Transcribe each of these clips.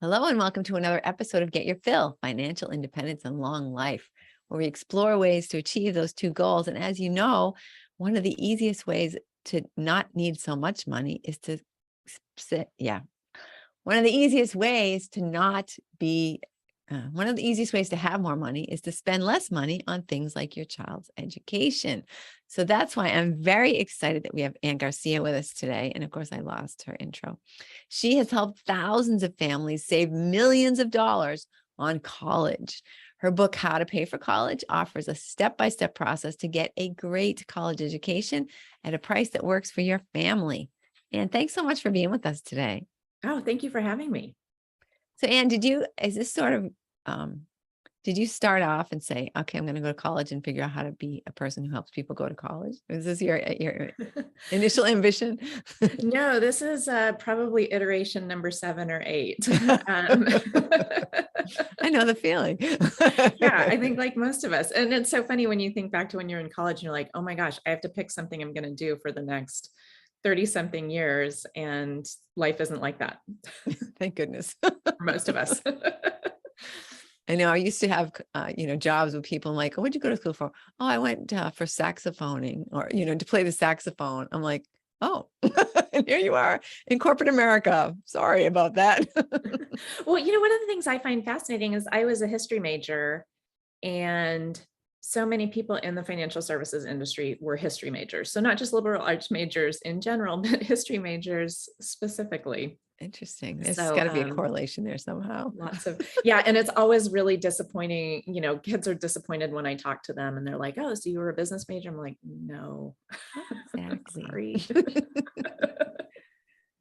Hello, and welcome to another episode of Get Your Fill Financial Independence and Long Life, where we explore ways to achieve those two goals. And as you know, one of the easiest ways to not need so much money is to sit. Yeah. One of the easiest ways to not be, one of the easiest ways to have more money is to spend less money on things like your child's education. So that's why I'm very excited that we have Ann Garcia with us today. And of course, I lost her intro. She has helped thousands of families save millions of dollars on college. Her book, How to Pay for College, offers a step-by-step process to get a great college education at a price that works for your family. And thanks so much for being with us today. Oh, thank you for having me. So, Anne, is this sort of, did you start off and say, okay, I'm going to go to college and figure out how to be a person who helps people go to college? Is this your initial ambition? No, this is probably iteration number 7 or 8. Um, I know the feeling. yeah, I think like most of us. And it's so funny when you think back to when you're in college and you're like, oh my gosh, I have to pick something I'm going to do for the next 30 something years. And life isn't like that Thank goodness. for most of us. I know I used to have, jobs with people. I'm like, oh, what'd you go to school for? Oh, I went for saxophoning or, to play the saxophone. I'm like, oh, and here you are in corporate America. Sorry about that. Well, one of the things I find fascinating is I was a history major, and so many people in the financial services industry were history majors. So not just liberal arts majors in general, but history majors specifically. Interesting. There's So got to be a correlation there somehow. lots of, yeah. And it's always really disappointing. Kids are disappointed when I talk to them and they're like, oh, so you were a business major? I'm like, no, Exactly. sorry.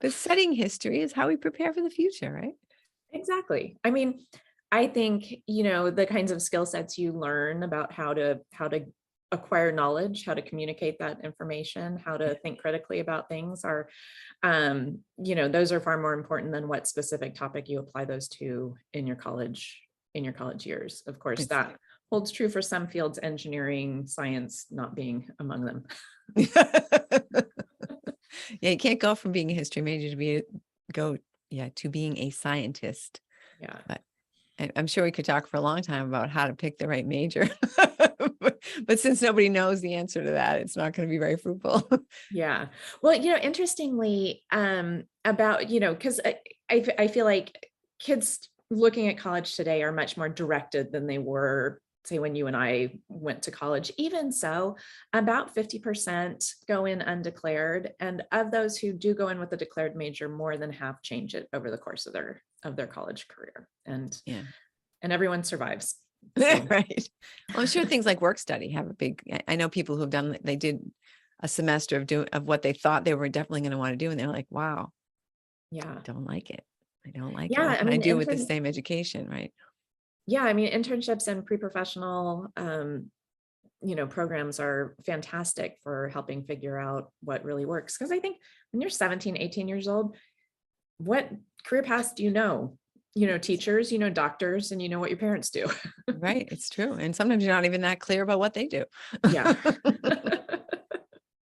But studying history is how we prepare for the future, right? Exactly. I mean, I think, the kinds of skill sets you learn about how to acquire knowledge, how to communicate that information, how to think critically about things are, those are far more important than what specific topic you apply those to in your college years. Of course, It's that holds true for some fields, engineering, science not being among them. Yeah, you can't go from being a history major to being a scientist. Yeah. But I'm sure we could talk for a long time about how to pick the right major. But since nobody knows the answer to that, it's not going to be very fruitful. Yeah. Well, interestingly, about, because I feel like kids looking at college today are much more directed than they were, say, when you and I went to college. Even so, about 50% go in undeclared. And of those who do go in with a declared major, more than half change it over the course of their college career. And Yeah. everyone survives. So, Right. Well, I'm sure things like work study have a big, I know people who've they did a semester of what they thought they were definitely going to want to do. And they're like, wow, yeah. don't like it. I don't like it. Yeah. What I can I mean, do with the same education? Right. yeah, I mean, internships and pre-professional, programs are fantastic for helping figure out what really works. Because I think when you're 17, 18 years old, what career paths do you know? Teachers, doctors, and you know what your parents do. Right. It's true. And sometimes you're not even that clear about what they do. Yeah.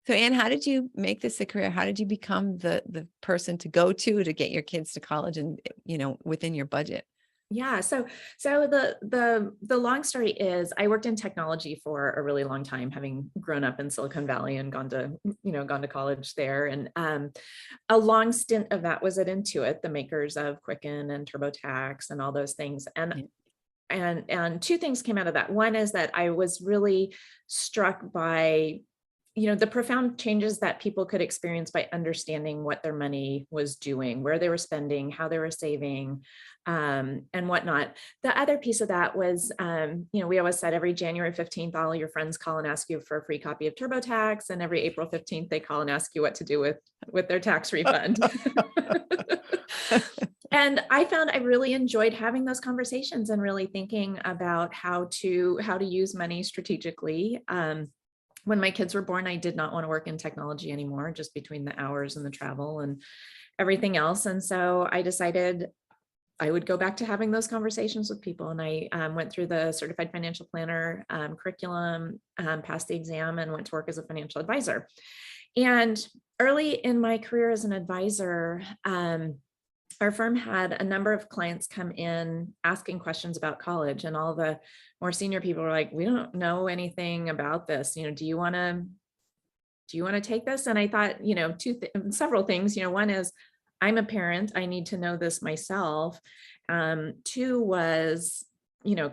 So, Anne, how did you make this a career? How did you become the person to go to get your kids to college and, within your budget? Yeah. So the long story is I worked in technology for a really long time, having grown up in Silicon Valley and gone to college there. And a long stint of that was at Intuit, the makers of Quicken and TurboTax and all those things. And Yeah. and two things came out of that. One is that I was really struck by the profound changes that people could experience by understanding what their money was doing, where they were spending, how they were saving, and whatnot. The other piece of that was, we always said every January 15th, all your friends call and ask you for a free copy of TurboTax, and every April 15th, they call and ask you what to do with their tax refund. And I found I really enjoyed having those conversations and really thinking about how to use money strategically. When my kids were born, I did not want to work in technology anymore, just between the hours and the travel and everything else. And so I decided I would go back to having those conversations with people. And I went through the certified financial planner curriculum, passed the exam, and went to work as a financial advisor. And early in my career as an advisor, our firm had a number of clients come in asking questions about college, and all the more senior people were like, we don't know anything about this. Do you want to take this? And I thought, several things. One is, I'm a parent, I need to know this myself. Two was,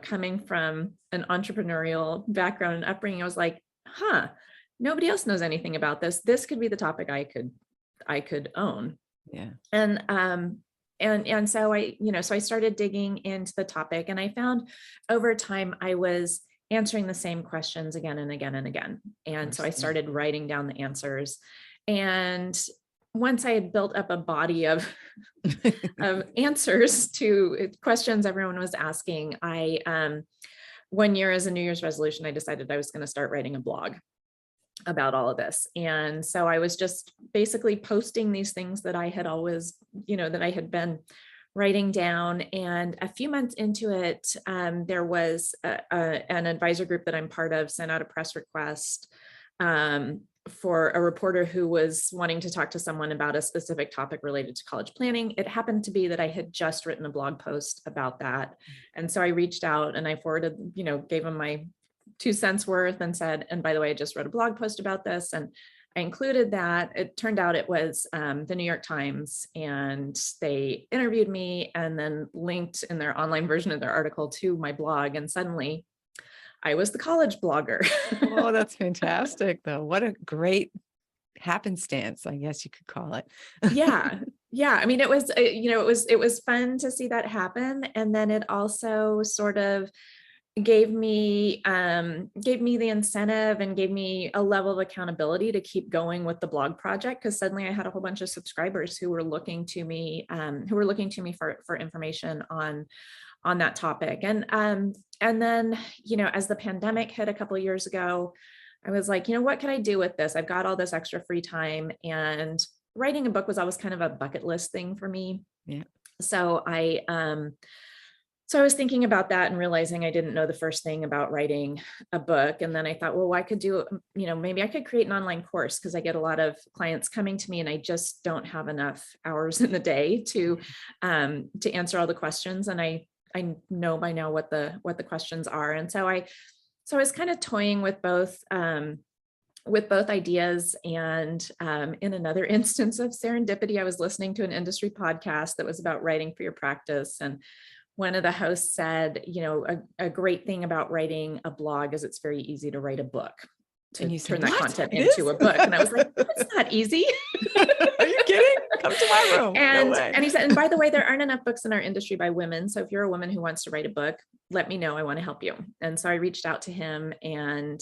coming from an entrepreneurial background and upbringing, I was like, nobody else knows anything about this. This could be the topic I could own. Yeah. And so I started digging into the topic, and I found over time I was answering the same questions again and again and again. And so I Interesting. started writing down the answers. And once I had built up a body of answers to questions everyone was asking, one year, as a New Year's resolution, I decided I was going to start writing a blog about all of this. And so I was just basically posting these things that I had always, that I had been writing down. And a few months into it, there was an advisor group that I'm part of sent out a press request for a reporter who was wanting to talk to someone about a specific topic related to college planning. It happened to be that I had just written a blog post about that. And so I reached out and I forwarded, gave them my 2 cents worth and said, and by the way, I just wrote a blog post about this. And I included that. It turned out it was the New York Times, and they interviewed me and then linked in their online version of their article to my blog. And suddenly I was the college blogger. Oh, that's fantastic though. What a great happenstance, I guess you could call it. Yeah. Yeah. I mean, it was, it was fun to see that happen. And then it also sort of gave me the incentive and gave me a level of accountability to keep going with the blog project, because suddenly I had a whole bunch of subscribers who were looking to me for information on that topic. And then, as the pandemic hit a couple of years ago, I was like, what can I do with this? I've got all this extra free time, and writing a book was always kind of a bucket list thing for me. Yeah. So I was thinking about that and realizing I didn't know the first thing about writing a book. And then I thought, well, I could do, maybe I could create an online course, because I get a lot of clients coming to me and I just don't have enough hours in the day to answer all the questions. And I know by now what the questions are. And so I was kind of toying with both ideas. And in another instance of serendipity, I was listening to an industry podcast that was about writing for your practice. And one of the hosts said, a great thing about writing a blog is it's very easy to write a book, And to you said, turn that "What? content It into is?" a book. And I was like, it's not easy. Are you kidding? Come to my room. No And way. he said, and by the way, there aren't enough books in our industry by women. So if you're a woman who wants to write a book, let me know. I want to help you. And so I reached out to him, and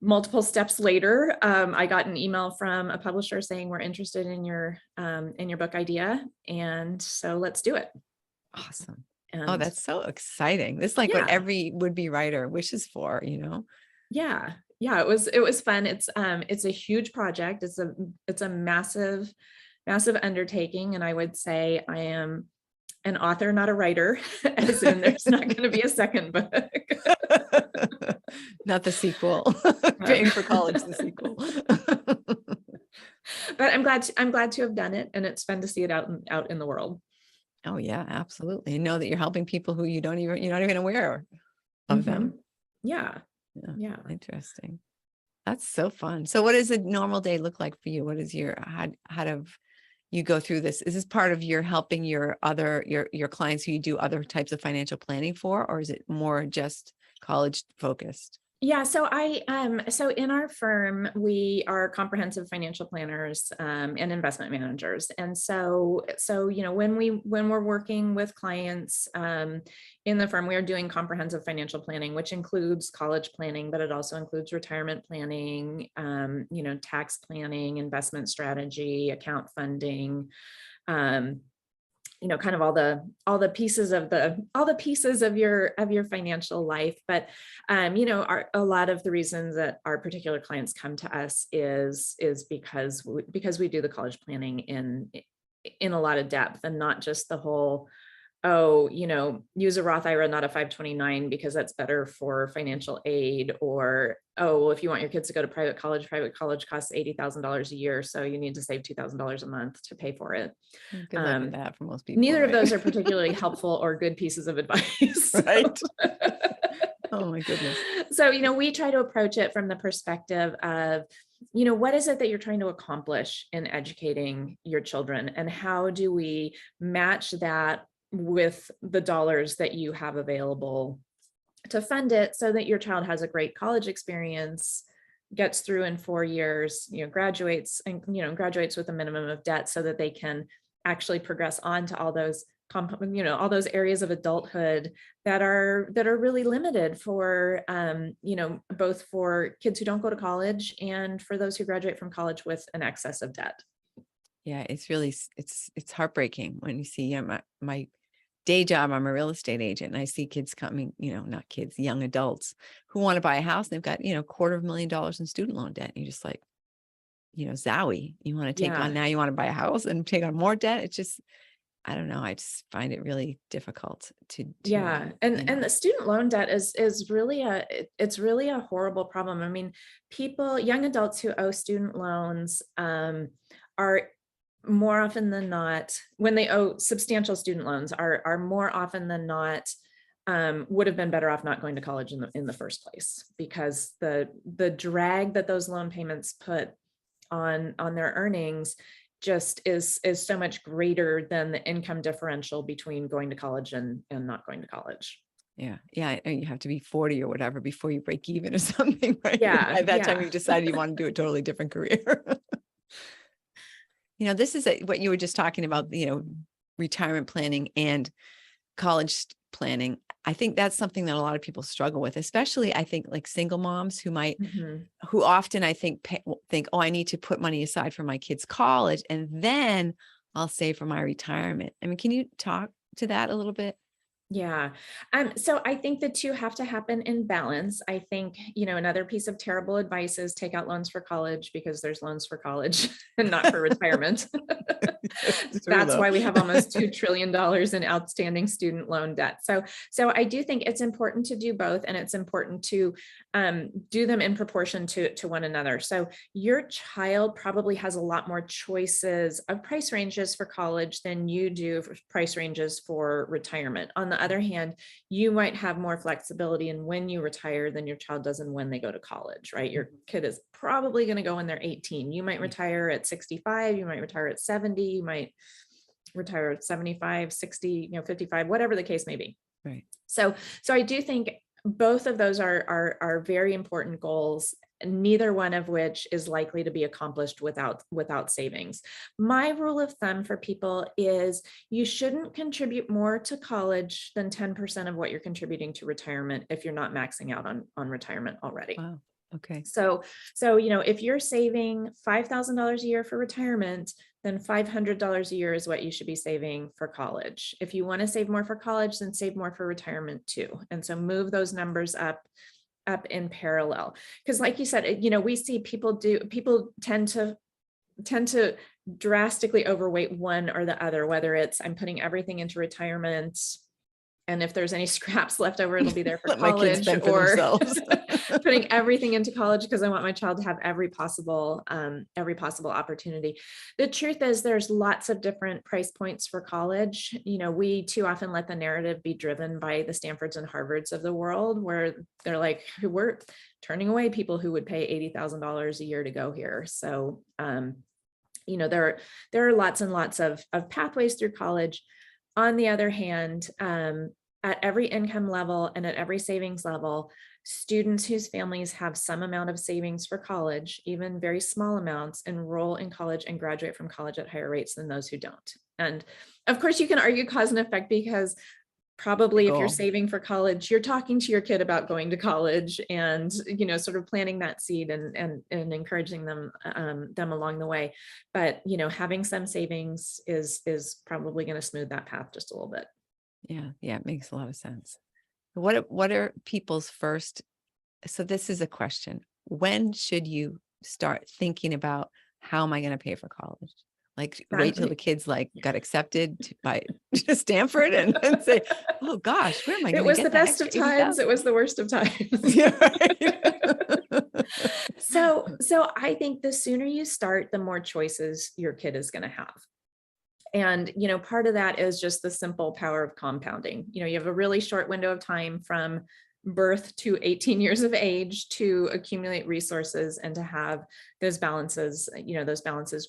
multiple steps later, I got an email from a publisher saying, we're interested in your book idea. And so let's do it. Awesome. Oh, And that's so exciting. This is like what yeah, every would-be writer wishes for, yeah, it was fun. It's a huge project. It's a massive undertaking. And I would say I am an author, not a writer, as in there's not going to be a second book. Not the sequel. Paying for college, the sequel. But I'm glad to have done it, and it's fun to see it out in the world. Oh yeah, absolutely. And know that you're helping people who you're not even aware of them. Yeah. Yeah. Interesting. That's so fun. So what does a normal day look like for you? What is how do you go through this? Is this part of your helping your clients who you do other types of financial planning for, or is it more just college focused? Yeah, so so in our firm, we are comprehensive financial planners and investment managers. And so when we're working with clients in the firm, we are doing comprehensive financial planning, which includes college planning, but it also includes retirement planning, tax planning, investment strategy, account funding, kind of all the pieces of your financial life. But a lot of the reasons that our particular clients come to us is because we do the college planning in a lot of depth, and not just the whole oh, use a Roth IRA, not a 529, because that's better for financial aid. Or, oh, well, if you want your kids to go to private college costs $80,000 a year. So you need to save $2,000 a month to pay for it. Good luck with that for most people, Neither of right? those are particularly helpful or good pieces of advice. Right. Oh my goodness. So, we try to approach it from the perspective of, what is it that you're trying to accomplish in educating your children? And how do we match that with the dollars that you have available to fund it so that your child has a great college experience, gets through in 4 years, graduates and, graduates with a minimum of debt so that they can actually progress on to all those all those areas of adulthood that are really limited for both for kids who don't go to college and for those who graduate from college with an excess of debt. Yeah, it's really, it's heartbreaking when you see, my day job, I'm a real estate agent, and I see kids coming, not kids, young adults who want to buy a house, and they've got, $250,000 in student loan debt. And you're just like, zowie, you want to take on, Yeah. now you want to buy a house and take on more debt. It's just, I don't know. I just find it really difficult to, Yeah. And the student loan debt is really it's really a horrible problem. I mean, young adults who owe student loans are more often than not, when they owe substantial student loans, are more often than not would have been better off not going to college in the first place, because the drag that those loan payments put on their earnings just is so much greater than the income differential between going to college and not going to college. yeah. Yeah. And you have to be 40 or whatever before you break even or something, right? Yeah, By that time, yeah. you decide you want to do a totally different career. This is what you were just talking about, retirement planning and college planning. I think that's something that a lot of people struggle with, especially I think like single moms Mhm. who often I think think, oh, I need to put money aside for my kids' college and then I'll save for my retirement. I mean, can you talk to that a little bit? Yeah. So I think the two have to happen in balance. I think, another piece of terrible advice is take out loans for college, because there's loans for college and not for retirement. It's true That's though. why we have almost $2 trillion in outstanding student loan debt. So I do think it's important to do both, and it's important to do them in proportion to one another. So your child probably has a lot more choices of price ranges for college than you do for price ranges for retirement. On the other hand, you might have more flexibility in when you retire than your child does in when they go to college, right? Your kid is probably going to go when they're 18. You might retire at 65, you might retire at 70, you might retire at 75, 60, 55, whatever the case may be. Right. So I do think both of those are very important goals, neither one of which is likely to be accomplished without savings. My rule of thumb for people is you shouldn't contribute more to college than 10% of what you're contributing to retirement if you're not maxing out on retirement already. Wow. Okay. So, if you're saving $5,000 a year for retirement, then $500 a year is what you should be saving for college. If you want to save more for college, then save more for retirement too. And so move those numbers up in parallel. Because like you said, we see people tend to drastically overweight one or the other, whether it's I'm putting everything into retirement, and if there's any scraps left over, it'll be there for Let my kids college, fend for or themselves. putting everything into college because I want my child to have every possible opportunity. The truth is there's lots of different price points for college. We too often let the narrative be driven by the Stanfords and Harvards of the world, where they're like, we're turning away people who would pay $80,000 a year to go here. So, there are lots and lots of pathways through college. On the other hand, at every income level and at every savings level, students whose families have some amount of savings for college, even very small amounts, enroll in college and graduate from college at higher rates than those who don't. And of course, you can argue cause and effect, because probably if you're Goal. saving for college, you're talking to your kid about going to college and, sort of planting that seed and encouraging them along the way. But, having some savings is probably going to smooth that path just a little bit. Yeah. Yeah. It makes a lot of sense. What are people's first? So this is a question. When should you start thinking about how am I going to pay for college? Like wait till the kids like got accepted by to Stanford and say, oh gosh, where am I It going to was the get that best of extra times. It 80,000? was the worst of times. Yeah, right. So I think the sooner you start, the more choices your kid is going to have. And, part of that is just the simple power of compounding. You have a really short window of time from birth to 18 years of age to accumulate resources and to have those balances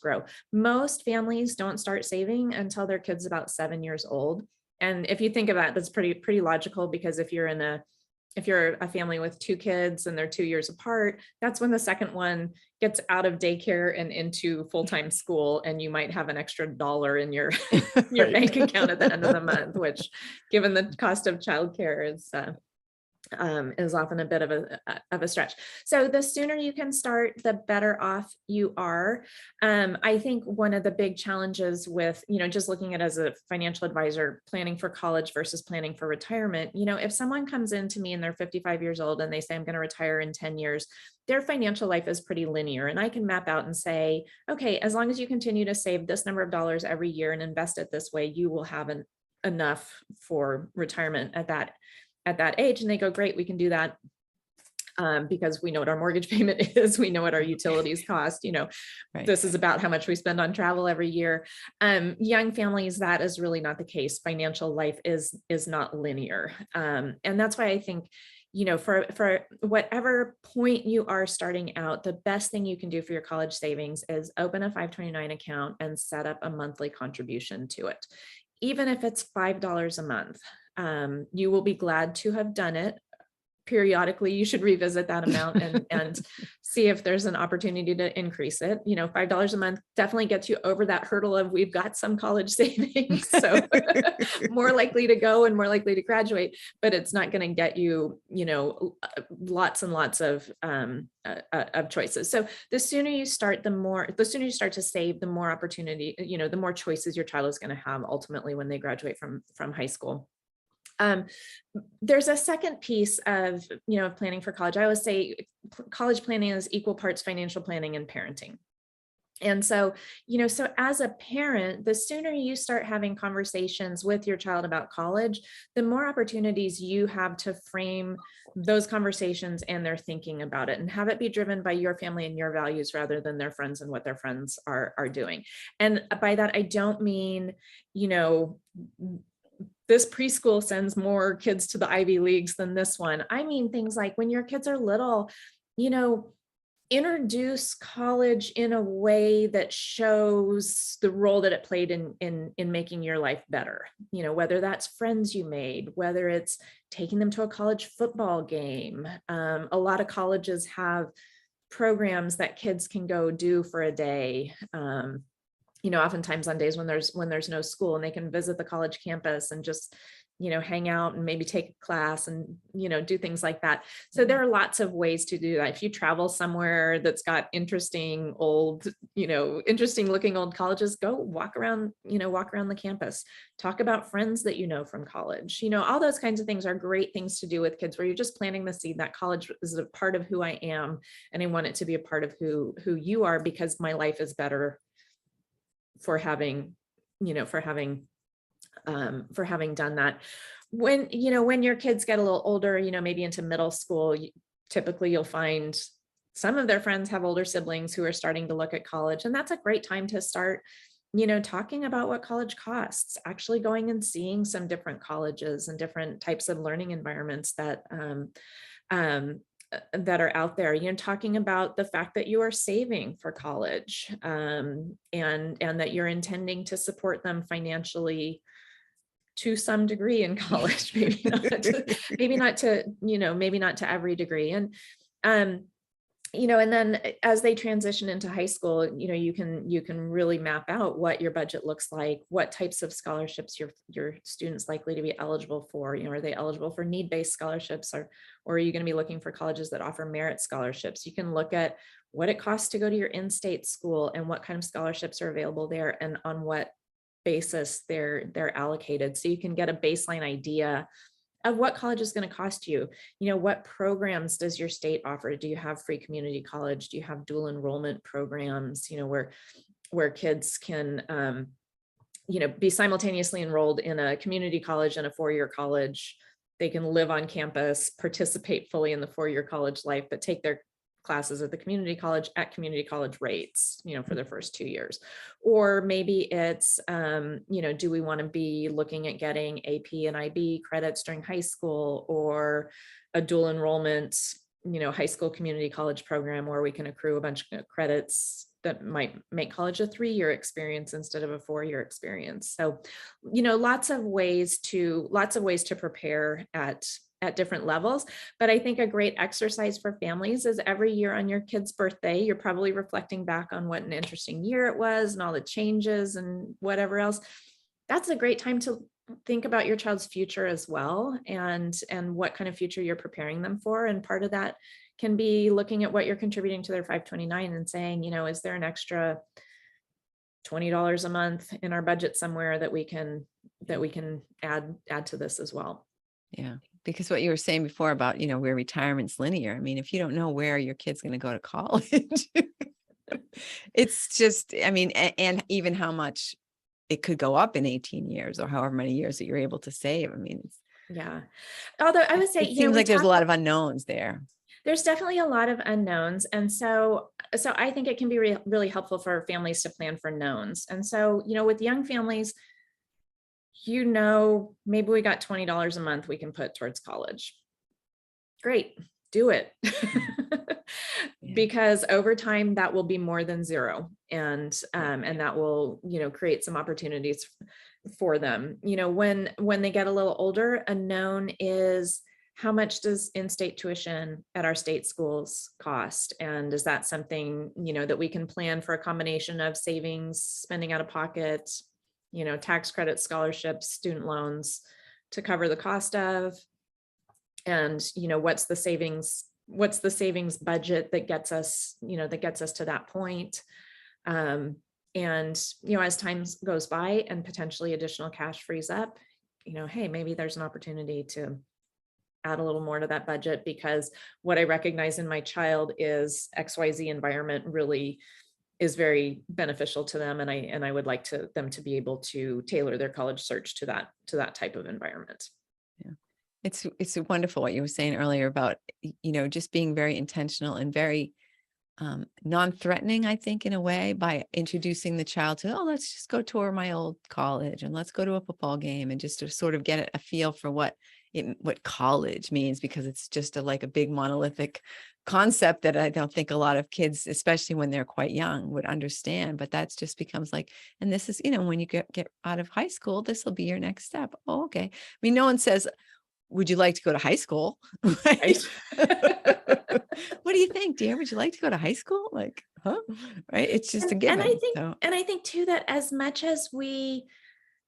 grow. Most families don't start saving until their kid's about 7 years old. And if you think of that, that's pretty logical, because if you're a family with two kids and they're 2 years apart, that's when the second one gets out of daycare and into full-time school, and you might have an extra dollar in your your Right. bank account at the end of the month, which, given the cost of childcare, is often a bit of a stretch. So the sooner you can start, the better off you are. I think one of the big challenges with, just looking at as a financial advisor, planning for college versus planning for retirement, if someone comes in to me and they're 55 years old and they say, I'm going to retire in 10 years, their financial life is pretty linear. And I can map out and say, okay, as long as you continue to save this number of dollars every year and invest it this way, you will have enough for retirement at that age. And they go, great, we can do that. Because we know what our mortgage payment is, we know what our utilities cost, Right. this is about how much we spend on travel every year. Young families, that is really not the case. Financial life is not linear. And that's why I think, for whatever point you are starting out, the best thing you can do for your college savings is open a 529 account and set up a monthly contribution to it. Even if it's $5 a month, you will be glad to have done it. Periodically, you should revisit that amount and see if there's an opportunity to increase it. $5 a month definitely gets you over that hurdle of we've got some college savings, so more likely to go and more likely to graduate, but it's not going to get you, lots and lots of choices. So the sooner you start to save, the more opportunity, the more choices your child is going to have ultimately when they graduate from high school. There's a second piece of, planning for college. I always say college planning is equal parts financial planning and parenting. And so, so as a parent, the sooner you start having conversations with your child about college, the more opportunities you have to frame those conversations and their thinking about it, and have it be driven by your family and your values rather than their friends and what their friends are doing. And by that, I don't mean, this preschool sends more kids to the Ivy Leagues than this one. I mean, things like when your kids are little, introduce college in a way that shows the role that it played in making your life better. Whether that's friends you made, whether it's taking them to a college football game. A lot of colleges have programs that kids can go do for a day. Oftentimes on days when there's no school, and they can visit the college campus and just, hang out and maybe take a class and, do things like that. So there are lots of ways to do that. If you travel somewhere that's got interesting looking old colleges, go walk around the campus, talk about friends that from college. All those kinds of things are great things to do with kids, where you're just planting the seed that college is a part of who I am, and I want it to be a part of who you are, because my life is better for having done that. When your kids get a little older, maybe into middle school, typically you'll find some of their friends have older siblings who are starting to look at college, and that's a great time to start talking about what college costs, actually going and seeing some different colleges and different types of learning environments that are out there, talking about the fact that you are saving for college, and that you're intending to support them financially to some degree in college, maybe not to every degree. And and then as they transition into high school, you can really map out what your budget looks like, what types of scholarships your students likely to be eligible for. Are they eligible for need-based scholarships, or are you going to be looking for colleges that offer merit scholarships? You can look at what it costs to go to your in-state school and what kind of scholarships are available there, and on what basis they're allocated, so you can get a baseline idea of what college is going to cost you. What programs does your state offer? Do you have free community college? Do you have dual enrollment programs, where kids can, be simultaneously enrolled in a community college and a four-year college. They can live on campus, participate fully in the four-year college life, but take their classes at the community college at community college rates, for their first 2 years. Or maybe it's, do we want to be looking at getting AP and IB credits during high school, or a dual enrollment, high school community college program where we can accrue a bunch of credits that might make college a 3-year experience instead of a 4-year experience. So, lots of ways to prepare at different levels. But I think a great exercise for families is every year on your kid's birthday, you're probably reflecting back on what an interesting year it was and all the changes and whatever else. That's a great time to think about your child's future as well, and what kind of future you're preparing them for. And part of that can be looking at what you're contributing to their 529 and saying, is there an extra $20 a month in our budget somewhere that we can add to this as well. Yeah. Because what you were saying before about, where retirement's linear. I mean, if you don't know where your kid's going to go to college, it's just, I mean, and even how much it could go up in 18 years or however many years that you're able to save. I mean, yeah. Although I would say, it seems like there's a lot of unknowns there. There's definitely a lot of unknowns. And so I think it can be really helpful for families to plan for knowns. And so, with young families, maybe we got $20 a month we can put towards college. Great, do it. Yeah. Because over time that will be more than zero. And that will, create some opportunities for them. When they get a little older, a known is, how much does in-state tuition at our state schools cost? And is that something, that we can plan for a combination of savings, spending out of pocket, tax credits, scholarships, student loans to cover the cost of? And, what's the savings budget that gets us, to that point? And, as time goes by and potentially additional cash frees up, hey, maybe there's an opportunity to add a little more to that budget, because what I recognize in my child is XYZ environment really is very beneficial to them. And I would like them to be able to tailor their college search to that type of environment. Yeah. It's wonderful what you were saying earlier about, just being very intentional and very non-threatening, I think, in a way, by introducing the child to, let's just go tour my old college and let's go to a football game, and just to sort of get a feel for what college means, because it's just like a big monolithic concept that I don't think a lot of kids, especially when they're quite young, would understand. But that's just becomes like, and this is, when you get out of high school, this will be your next step. Oh, okay. I mean, no one says, would you like to go to high school? Right? What do you think, dear? Would you like to go to high school? Like, huh? Right? It's just a given. And I think too, that as much as we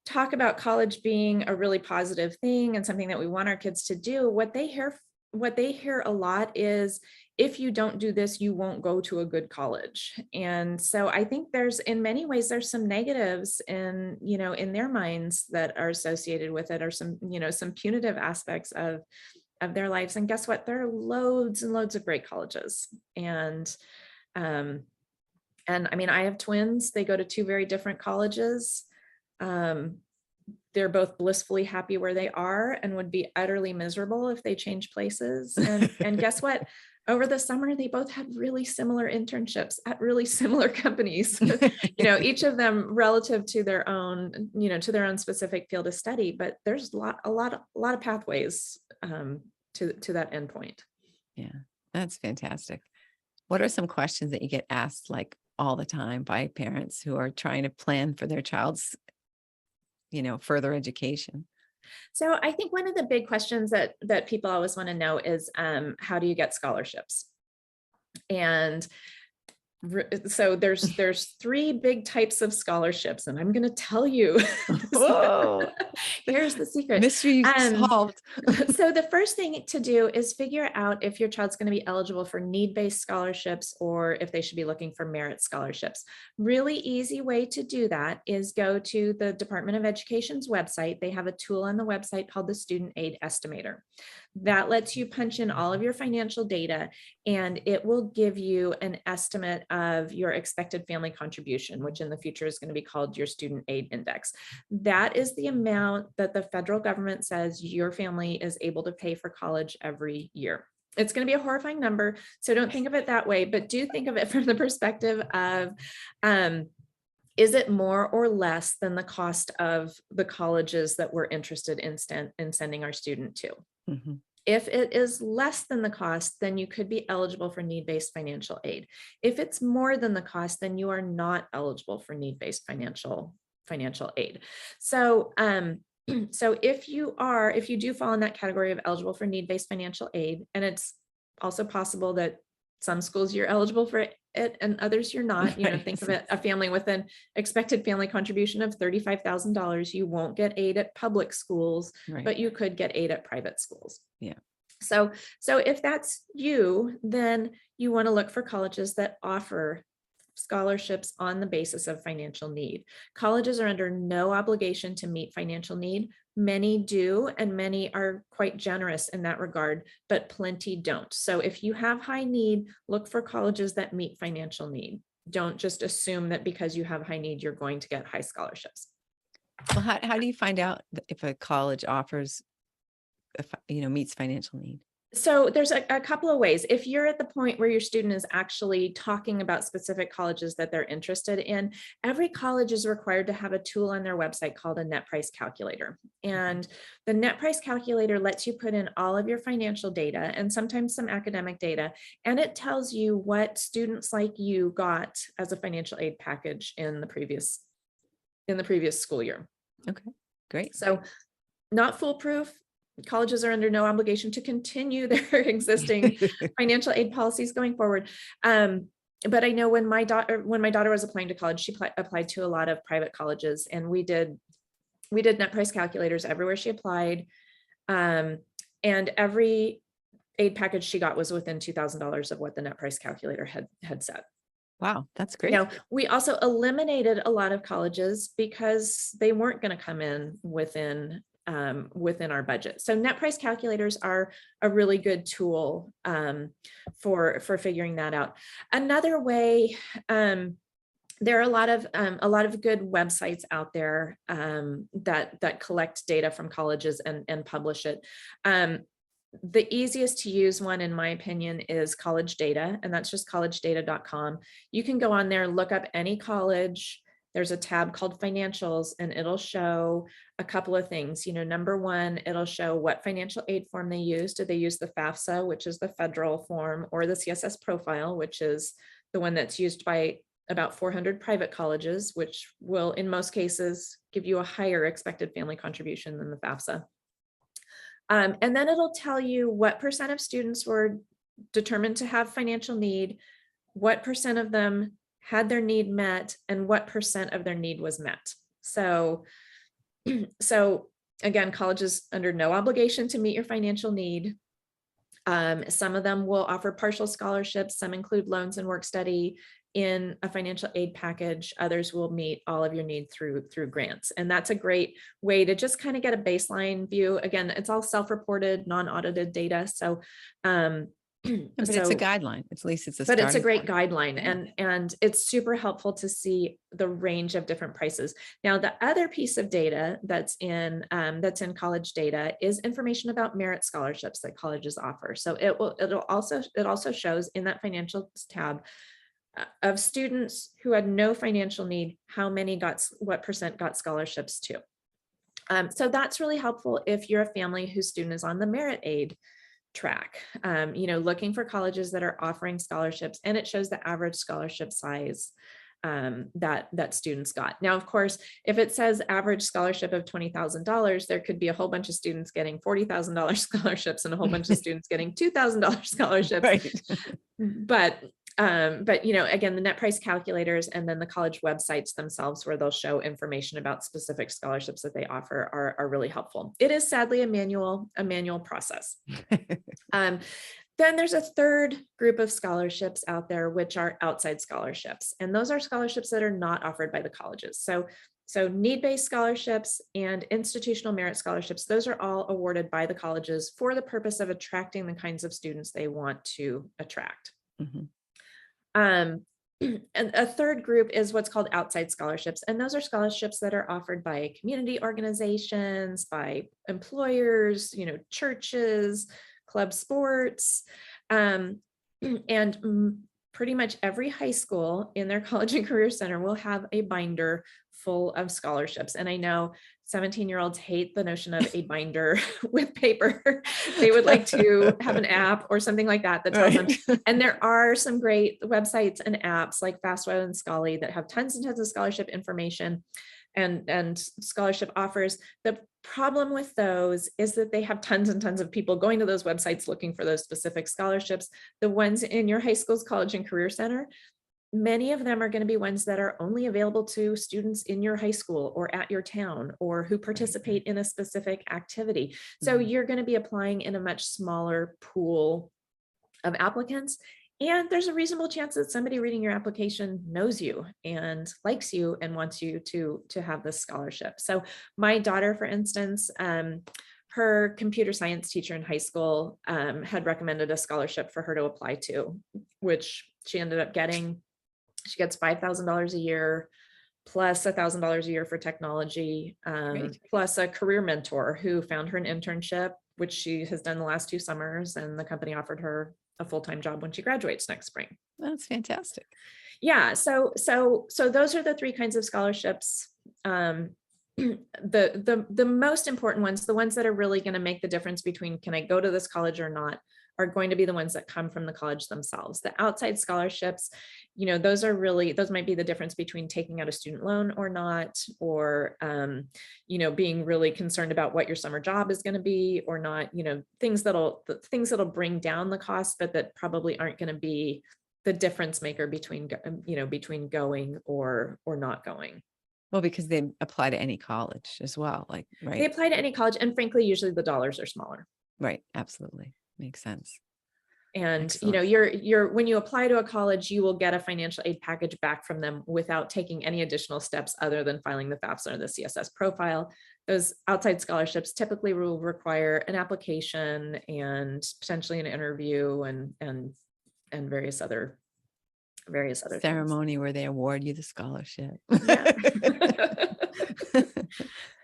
talk about college being a really positive thing and something that we want our kids to do, what they hear a lot is, if you don't do this, you won't go to a good college. And so I think in many ways, there's some negatives in their minds that are associated with it, or some punitive aspects of their lives. And guess what? There are loads and loads of great colleges. And I mean, I have twins. They go to two very different colleges. They're both blissfully happy where they are and would be utterly miserable if they change places. And guess what? Over the summer, they both had really similar internships at really similar companies, each of them relative to their own, to their own specific field of study. But there's a lot of pathways to that endpoint. Yeah, that's fantastic. What are some questions that you get asked like all the time by parents who are trying to plan for their child's, further education? So I think one of the big questions that people always want to know is, how do you get scholarships? And so there's three big types of scholarships, and I'm going to tell you, Whoa. Here's the secret. Mystery solved. So the first thing to do is figure out if your child's going to be eligible for need-based scholarships or if they should be looking for merit scholarships. Really easy way to do that is go to the Department of Education's website. They have a tool on the website called the Student Aid Estimator. That lets you punch in all of your financial data, and it will give you an estimate of your expected family contribution, which in the future is going to be called your Student Aid Index. That is the amount that the federal government says your family is able to pay for college every year. It's going to be a horrifying number, so don't think of it that way, but do think of it from the perspective of, is it more or less than the cost of the colleges that we're interested in sending our student to? Mm-hmm. If it is less than the cost, then you could be eligible for need-based financial aid. If it's more than the cost, then you are not eligible for need-based financial aid. So, so if you do fall in that category of eligible for need-based financial aid, and it's also possible that some schools you're eligible for it and others you're not, think of it, a family with an expected family contribution of $35,000, you won't get aid at public schools, but you could get aid at private schools. Yeah. So if that's you, then you want to look for colleges that offer scholarships on the basis of financial need. Colleges are under no obligation to meet financial need. Many do, and many are quite generous in that regard, but plenty don't. So if you have high need, look for colleges that meet financial need. Don't just assume that because you have high need, you're going to get high scholarships. Well, how do you find out if a college offers, meets financial need? So there's a couple of ways. If you're at the point where your student is actually talking about specific colleges that they're interested in, every college is required to have a tool on their website called a net price calculator. And the net price calculator lets you put in all of your financial data and sometimes some academic data, and it tells you what students like you got as a financial aid package in the previous school year. Okay, great. So not foolproof. Colleges are under no obligation to continue their existing financial aid policies going forward. But I know when my daughter was applying to college, she applied to a lot of private colleges, and we did net price calculators everywhere she applied. And every aid package she got was within $2,000 of what the net price calculator had said. Wow, that's great. Now, we also eliminated a lot of colleges because they weren't going to come in within our budget. So net price calculators are a really good tool for figuring that out. Another way, there are a lot of good websites out there that collect data from colleges and publish it. The easiest to use one, in my opinion, is College Data, and that's just collegedata.com. You can go on there, look up any college. There's a tab called financials, and it'll show a couple of things. Number one, it'll show what financial aid form they use. Did they use the FAFSA, which is the federal form, or the CSS profile, which is the one that's used by about 400 private colleges, which will, in most cases, give you a higher expected family contribution than the FAFSA. And then it'll tell you what % of students were determined to have financial need, what % of them had their need met, and what % of their need was met. So again, colleges under no obligation to meet your financial need. Some of them will offer partial scholarships. Some include loans and work study in a financial aid package. Others will meet all of your need through grants. And that's a great way to just kind of get a baseline view. Again, it's all self-reported, non-audited data. So, but it's a guideline. At least it's but it's a great point. guideline, and it's super helpful to see the range of different prices. Now, the other piece of data that's in College Data is information about merit scholarships that colleges offer. So it also shows in that financials tab of students who had no financial need, how many what % got scholarships too. So that's really helpful if you're a family whose student is on the merit aid track, looking for colleges that are offering scholarships, and it shows the average scholarship size that students got. Now, of course, if it says average scholarship of $20,000, there could be a whole bunch of students getting $40,000 scholarships and a whole bunch of students getting $2,000 scholarships. Right. But But again, the net price calculators and then the college websites themselves, where they'll show information about specific scholarships that they offer, are really helpful. It is sadly a manual process. Then there's a third group of scholarships out there, which are outside scholarships. And those are scholarships that are not offered by the colleges. So need-based scholarships and institutional merit scholarships, those are all awarded by the colleges for the purpose of attracting the kinds of students they want to attract. Mhm. And a third group is what's called outside scholarships. And those are scholarships that are offered by community organizations, by employers, churches, club sports. And pretty much every high school in their college and career center will have a binder full of scholarships. And I know 17-year-olds hate the notion of a binder with paper. They would like to have an app or something like that tells them. And there are some great websites and apps like FastWeb and Scholly that have tons and tons of scholarship information and scholarship offers. The problem with those is that they have tons and tons of people going to those websites looking for those specific scholarships. The ones in your high school's college and career center, many of them are going to be ones that are only available to students in your high school or at your town, or who participate in a specific activity. So you're going to be applying in a much smaller pool of applicants. And there's a reasonable chance that somebody reading your application knows you and likes you and wants you to have this scholarship. So my daughter, for instance, her computer science teacher in high school had recommended a scholarship for her to apply to, which she ended up getting. She gets $5,000 a year, plus $1,000 a year for technology, plus a career mentor who found her an internship, which she has done the last 2 summers, and the company offered her a full-time job when she graduates next spring. That's fantastic. Yeah. So those are the 3 kinds of scholarships. The most important ones, the ones that are really going to make the difference between can I go to this college or not, are going to be the ones that come from the college themselves. The outside scholarships, those might be the difference between taking out a student loan or not, or, being really concerned about what your summer job is going to be or not, things that'll bring down the cost, but that probably aren't going to be the difference maker between going or not going. Well, because they apply to any college as well, right? They apply to any college, and frankly, usually the dollars are smaller. Right. Absolutely. Makes sense. And, Excellent. when you apply to a college, you will get a financial aid package back from them without taking any additional steps other than filing the FAFSA or the CSS profile. Those outside scholarships typically will require an application and potentially an interview and various other ceremony things where they award you the scholarship. Yeah.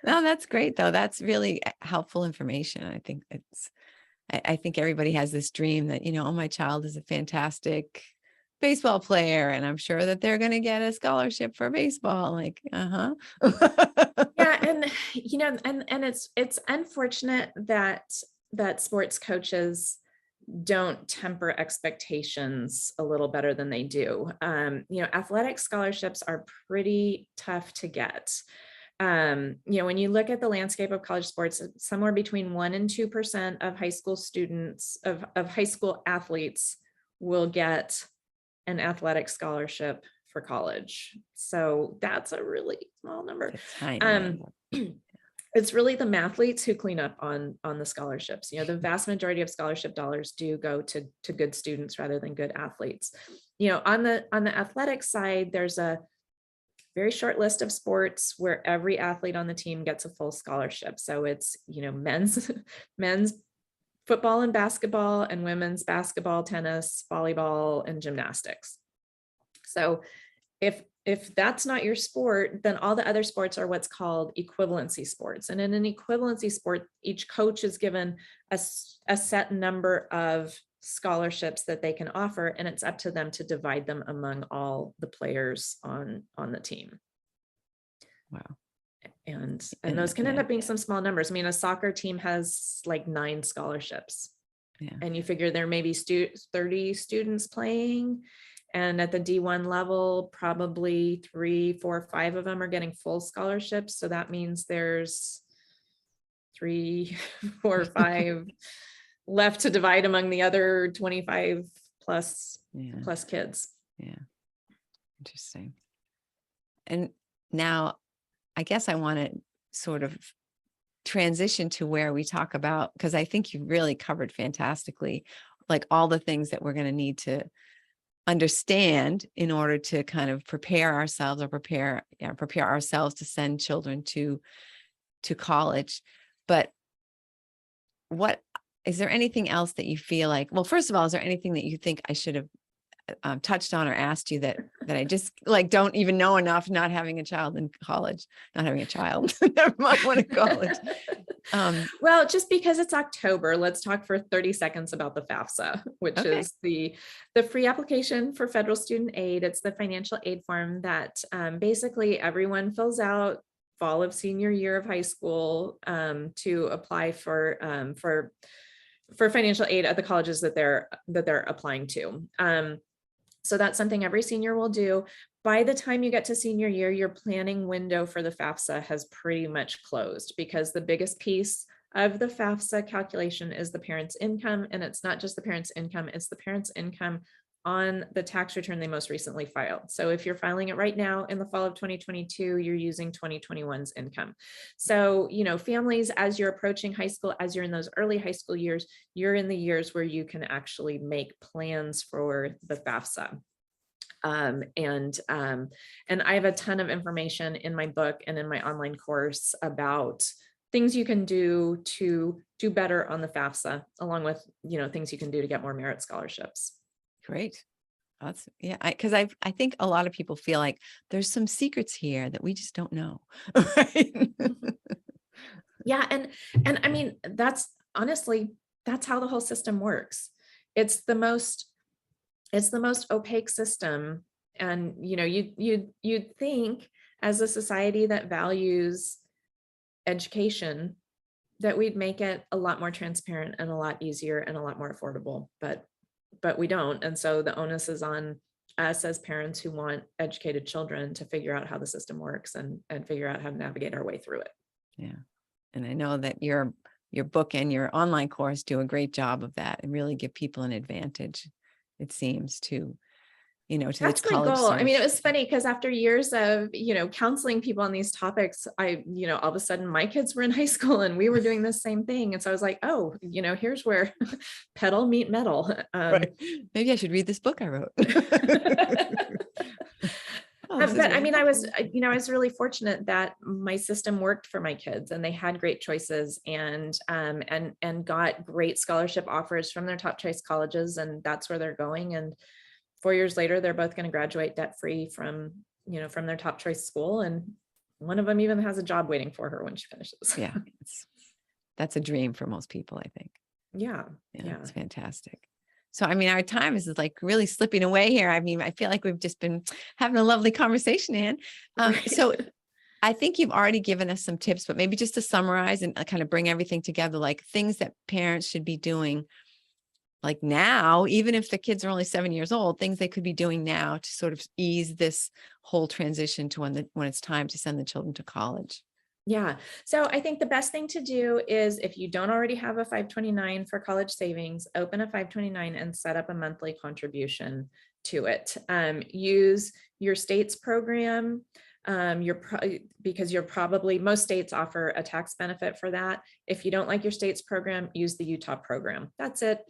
No, that's great though. That's really helpful information. I think everybody has this dream that, oh, my child is a fantastic baseball player and I'm sure that they're going to get a scholarship for baseball. Like, Yeah. And, and it's unfortunate that sports coaches don't temper expectations a little better than they do. Athletic scholarships are pretty tough to get. When you look at the landscape of college sports, somewhere between 1% and 2% of high school students, of high school athletes will get an athletic scholarship for college. So that's a really small number. It's really the mathletes who clean up on the scholarships. The vast majority of scholarship dollars do go to good students rather than good athletes. On the athletic side, there's a very short list of sports where every athlete on the team gets a full scholarship. So it's, men's football and basketball, and women's basketball, tennis, volleyball, and gymnastics. So if that's not your sport, then all the other sports are what's called equivalency sports. And in an equivalency sport, each coach is given a set number of scholarships that they can offer, and it's up to them to divide them among all the players on the team. Wow. And those can end up being some small numbers. I mean, a soccer team has like 9 scholarships. Yeah. And you figure there may be 30 students playing, and at the D1 level, probably 3, 4, 5 of them are getting full scholarships. So that means there's 3, 4, 5 left to divide among the other 25 plus Yeah. plus kids. Yeah. Interesting. And now I guess I want to sort of transition to where we talk about, because I think you really covered fantastically, like all the things that we're going to need to understand in order to kind of prepare ourselves or prepare ourselves to send children to college. But what is there anything else that you feel like, well, first of all, is there anything that you think I should have touched on or asked you that I just like don't even know enough, not having a child in college, not having a child, never mind, one in college. Well, just because it's October, let's talk for 30 seconds about the FAFSA, which Okay. is the free application for federal student aid. It's the financial aid form that basically everyone fills out fall of senior year of high school to apply for financial aid at the colleges that they're applying to. So that's something every senior will do. By the time you get to senior year, your planning window for the FAFSA has pretty much closed, because the biggest piece of the FAFSA calculation is the parent's income. And it's not just the parent's income, it's the parent's income on the tax return they most recently filed. So if you're filing it right now in the fall of 2022, you're using 2021's income. So, families, as you're approaching high school, as you're in those early high school years, you're in the years where you can actually make plans for the FAFSA. And I have a ton of information in my book and in my online course about things you can do to do better on the FAFSA, along with, things you can do to get more merit scholarships. Great. That's because I think a lot of people feel like there's some secrets here that we just don't know. Right? Yeah. And I mean, that's honestly, that's how the whole system works. It's the most opaque system. And, you'd think, as a society that values education, that we'd make it a lot more transparent and a lot easier and a lot more affordable, but we don't. And so the onus is on us as parents who want educated children to figure out how the system works and figure out how to navigate our way through it. Yeah. And I know that your book and your online course do a great job of that and really give people an advantage, it seems, to the That's my college goal. I mean, it search. was funny because after years of, counseling people on these topics, all of a sudden my kids were in high school and we were doing the same thing. And so I was like, oh, here's where pedal meet metal. Right. Maybe I should read this book I wrote. Oh, this is But I really mean, I helpful. was really fortunate that my system worked for my kids and they had great choices and got great scholarship offers from their top choice colleges, and that's where they're going. And 4 years later, they're both going to graduate debt free from their top choice school, and one of them even has a job waiting for her when she finishes. Yeah, that's a dream for most people, I think. Yeah, It's fantastic. So, I mean, our time is like really slipping away here. I mean, I feel like we've just been having a lovely conversation, Anne. Right. So I think you've already given us some tips, but maybe just to summarize and kind of bring everything together, like things that parents should be doing like now, even if the kids are only 7 years old, things they could be doing now to sort of ease this whole transition to when it's time to send the children to college. Yeah. So I think the best thing to do is, if you don't already have a 529 for college savings, open a 529 and set up a monthly contribution to it. Use your state's program. Because most states offer a tax benefit for that. If you don't like your state's program, use the Utah program. That's it.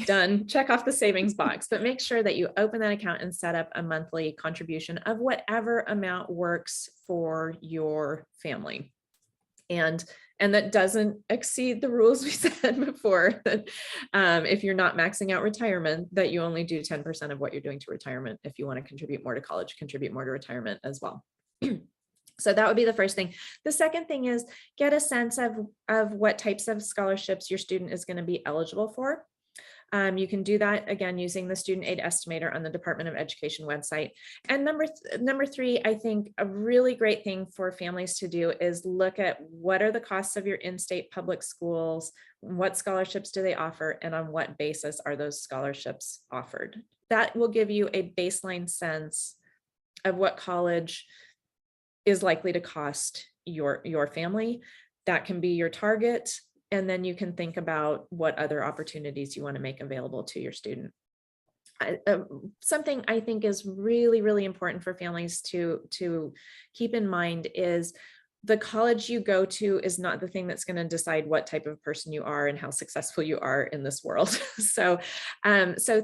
Done. Check off the savings box, but make sure that you open that account and set up a monthly contribution of whatever amount works for your family. And that doesn't exceed the rules we said before, that if you're not maxing out retirement, that you only do 10% of what you're doing to retirement. If you want to contribute more to college, contribute more to retirement as well. So that would be the first thing. The second thing is get a sense of what types of scholarships your student is going to be eligible for. You can do that again using the student aid estimator on the Department of Education website. And number three, I think a really great thing for families to do is look at what are the costs of your in-state public schools, what scholarships do they offer, and on what basis are those scholarships offered. That will give you a baseline sense of what college is likely to cost your family. That can be your target. And then you can think about what other opportunities you want to make available to your student. Something I think is really, really important for families to keep in mind is the college you go to is not the thing that's going to decide what type of person you are and how successful you are in this world. So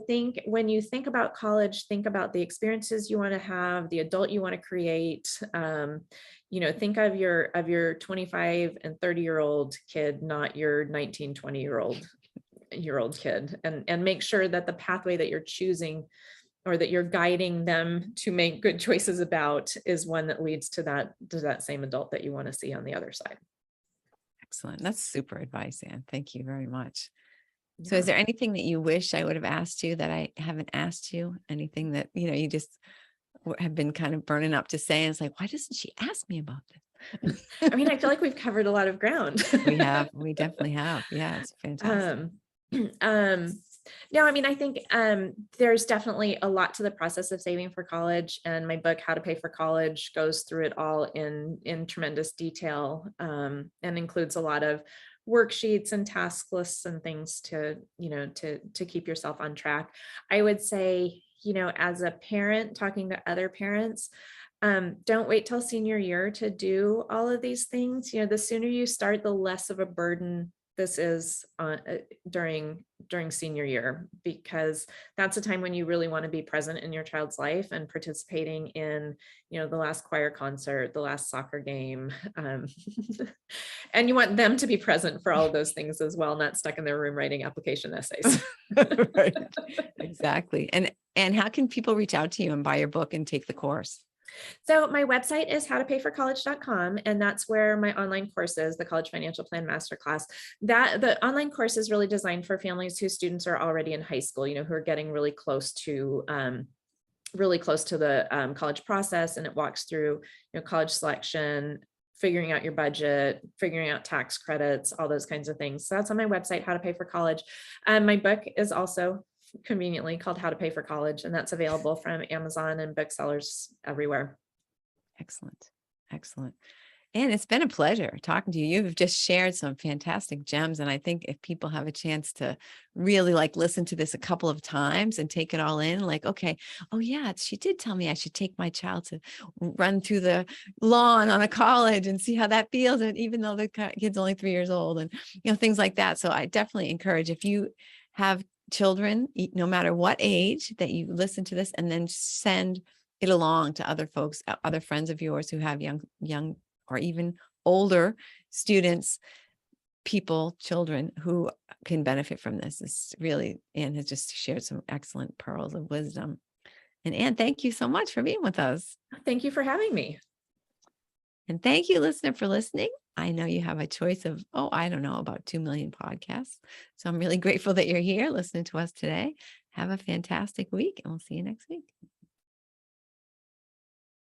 think when you think about college, think about the experiences you want to have, the adult you want to create. Think of your 25 and 30-year-old kid, not your 19, 20-year-old kid, and make sure that the pathway that you're choosing or that you're guiding them to make good choices about is one that leads to that same adult that you want to see on the other side. Excellent. That's super advice, Anne. Thank you very much. So is Yeah. there anything that you wish I would have asked you that I haven't asked you? Anything that, you just have been kind of burning up to say, and it's like, why doesn't she ask me about this? I mean, I feel like we've covered a lot of ground. We definitely have. Yeah, it's fantastic. um, um, no, I mean, I think there's definitely a lot to the process of saving for college, and my book, How to Pay for College, goes through it all in tremendous detail, and includes a lot of worksheets and task lists and things to keep yourself on track. I would say, as a parent talking to other parents, don't wait till senior year to do all of these things. The sooner you start, the less of a burden this is during senior year, because that's a time when you really want to be present in your child's life and participating in, the last choir concert, the last soccer game. And you want them to be present for all of those things as well, not stuck in their room writing application essays. Right. Exactly. And how can people reach out to you and buy your book and take the course? So my website is howtopayforcollege.com, and that's where my online course is, the College Financial Plan Masterclass. That the online course is really designed for families whose students are already in high school, who are getting really close to the college process, and it walks through college selection, figuring out your budget, figuring out tax credits, all those kinds of things. So that's on my website, How to Pay for College. My book is also conveniently called How to Pay for College, and that's available from Amazon and booksellers everywhere. Excellent. Excellent. And it's been a pleasure talking to you. You've just shared some fantastic gems. And I think if people have a chance to really listen to this a couple of times and take it all in, okay, oh yeah, she did tell me I should take my child to run through the lawn on a college and see how that feels. And even though the kid's only 3 years old, and things like that. So I definitely encourage, if you have children, no matter what age, that you listen to this and then send it along to other folks, other friends of yours who have young or even older students, people, children who can benefit from this. It's really, Anne has just shared some excellent pearls of wisdom. And Anne, thank you so much for being with us. Thank you for having me. And thank you, listener, for listening. I know you have a choice of, I don't know, about 2 million podcasts. So I'm really grateful that you're here listening to us today. Have a fantastic week, and we'll see you next week.